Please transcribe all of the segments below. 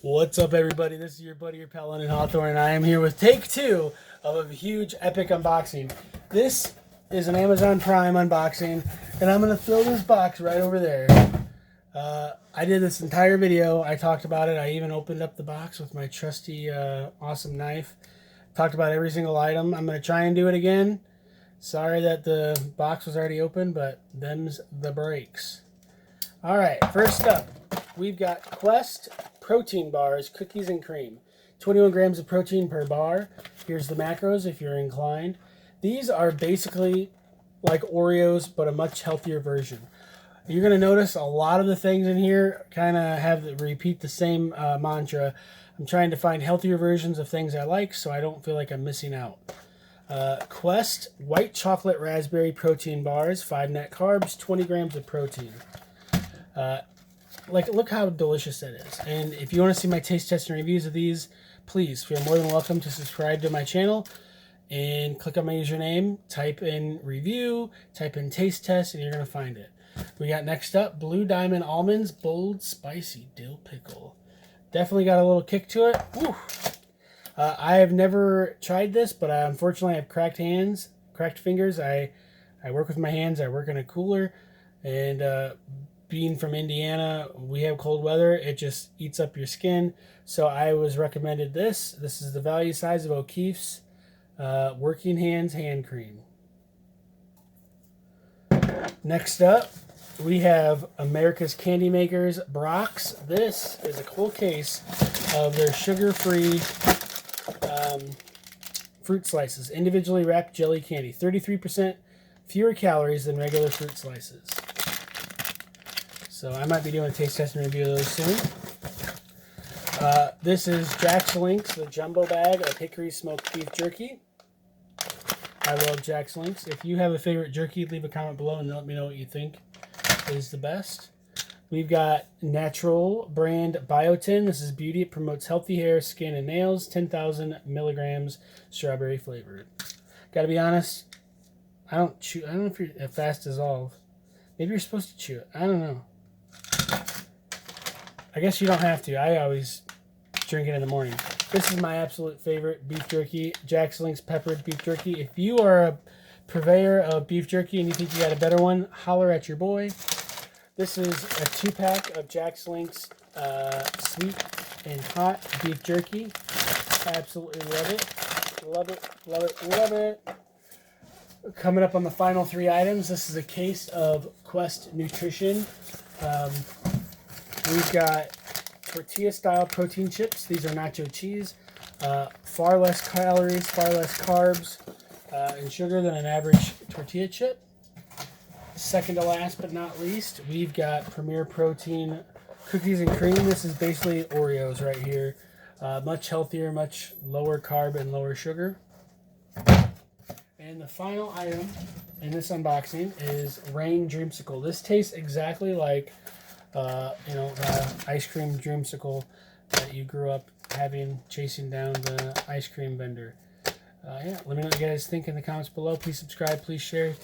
What's up, everybody? This is your buddy, your pal, London Hawthorne, and I am here with take 2 of a huge, epic unboxing. This is an Amazon Prime unboxing, and I'm going to throw this box right over there. I did this entire video. I talked about it. I even opened up the box with my trusty, awesome knife. Talked about every single item. I'm going to try and do it again. Sorry that the box was already open, but them's the breaks. All right, first up, we've got Quest protein bars, cookies and cream. 21 grams of protein per bar. Here's the macros if you're inclined. These are basically like Oreos, but a much healthier version. You're going to notice a lot of the things in here kind of repeat the same mantra. I'm trying to find healthier versions of things I like so I don't feel like I'm missing out. Quest white chocolate raspberry protein bars, 5 net carbs, 20 grams of protein. Look how delicious that is. And if you want to see my taste test and reviews of these, please feel more than welcome to subscribe to my channel and click on my username, type in review, type in taste test, and you're going to find it. We got next up Blue Diamond Almonds Bold Spicy Dill Pickle. Definitely got a little kick to it. Woo. I have never tried this, but unfortunately I have cracked hands, cracked fingers. I work with my hands. I work in a cooler, and being from Indiana, we have cold weather. It just eats up your skin. So I was recommended this. This is the value size of O'Keeffe's Working Hands Hand Cream. Next up, we have America's Candy Makers Brock's. This is a cool case of their sugar-free fruit slices. Individually wrapped jelly candy. 33% fewer calories than regular fruit slices. So I might be doing a taste test and review of those soon. This is Jackslinks, the jumbo bag of hickory smoked beef jerky. I love Jackslinks. If you have a favorite jerky, leave a comment below and let me know what you think is the best. We've got Natural brand Biotin. This is beauty. It promotes healthy hair, skin, and nails. 10,000 milligrams, strawberry flavored. Gotta be honest, I don't know if you're a fast dissolve. Maybe you're supposed to chew it. I don't know. I guess you don't have to. I always drink it in the morning. This is my absolute favorite beef jerky, Jackslinks peppered beef jerky. If you are a purveyor of beef jerky and you think you got a better one, holler at your boy. This is a 2-pack of Jackslinks sweet and hot beef jerky. Absolutely love it. Love it, love it, love it. Coming up on the final 3 items, this is a case of Quest Nutrition. We've got tortilla-style protein chips. These are nacho cheese. Far less calories, far less carbs and sugar than an average tortilla chip. Second to last but not least, we've got Premier Protein cookies and cream. This is basically Oreos right here. Much healthier, much lower carb and lower sugar. And the final item in this unboxing is Rain Dreamsicle. This tastes exactly like ice cream dreamsicle that you grew up chasing down the ice cream vendor. Yeah, let me know what you guys think in the comments below. Please subscribe, please share.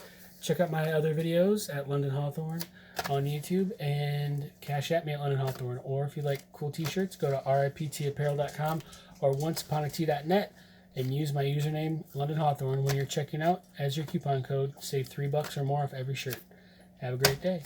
Check out my other videos at London Hawthorne on YouTube and cash at me at London Hawthorne. Or if you like cool t-shirts, go to riptapparel.com or onceuponat.net and use my username London Hawthorne when you're checking out as your coupon code. Save $3 or more off every shirt. Have a great day.